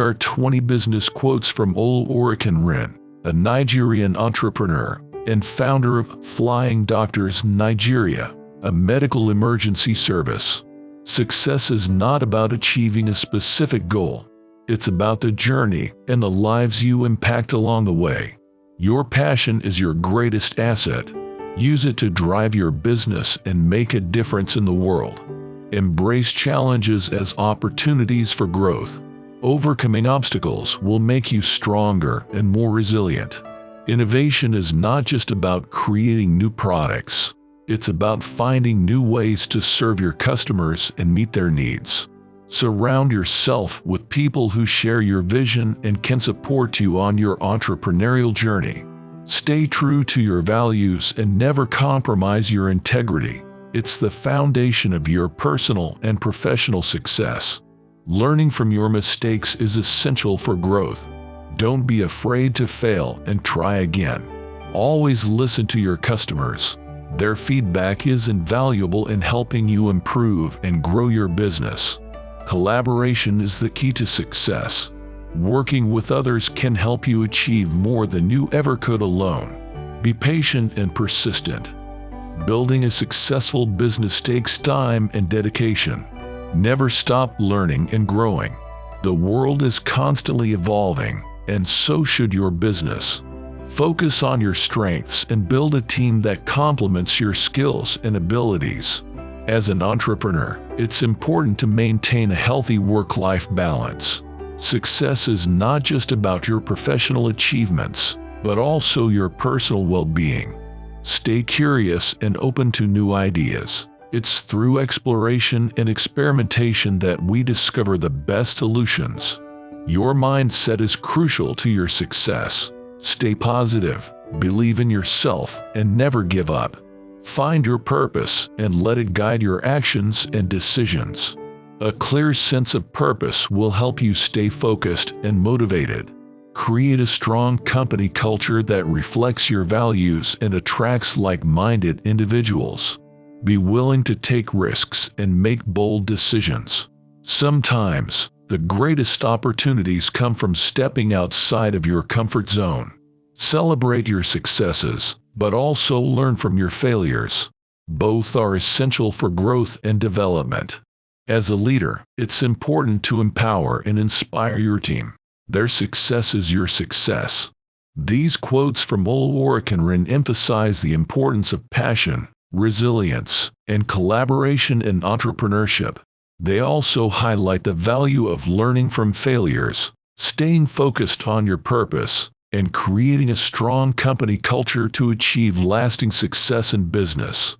Here are 20 business quotes from Ola Orekunrin, a Nigerian entrepreneur and founder of Flying Doctors Nigeria, a medical emergency service. Success is not about achieving a specific goal. It's about the journey and the lives you impact along the way. Your passion is your greatest asset. Use it to drive your business and make a difference in the world. Embrace challenges as opportunities for growth. Overcoming obstacles will make you stronger and more resilient. Innovation is not just about creating new products. It's about finding new ways to serve your customers and meet their needs. Surround yourself with people who share your vision and can support you on your entrepreneurial journey. Stay true to your values and never compromise your integrity. It's the foundation of your personal and professional success. Learning from your mistakes is essential for growth. Don't be afraid to fail and try again. Always listen to your customers. Their feedback is invaluable in helping you improve and grow your business. Collaboration is the key to success. Working with others can help you achieve more than you ever could alone. Be patient and persistent. Building a successful business takes time and dedication. Never stop learning and growing. The world is constantly evolving, and so should your business. Focus on your strengths and build a team that complements your skills and abilities. As an entrepreneur, it's important to maintain a healthy work-life balance. Success is not just about your professional achievements, but also your personal well-being. Stay curious and open to new ideas. It's through exploration and experimentation that we discover the best solutions. Your mindset is crucial to your success. Stay positive, believe in yourself, and never give up. Find your purpose and let it guide your actions and decisions. A clear sense of purpose will help you stay focused and motivated. Create a strong company culture that reflects your values and attracts like-minded individuals. Be willing to take risks and make bold decisions. Sometimes, the greatest opportunities come from stepping outside of your comfort zone. Celebrate your successes, but also learn from your failures. Both are essential for growth and development. As a leader, it's important to empower and inspire your team. Their success is your success. These quotes from Ola Orekunrin emphasize the importance of passion, resilience, and collaboration in entrepreneurship. They also highlight the value of learning from failures, staying focused on your purpose, and creating a strong company culture to achieve lasting success in business.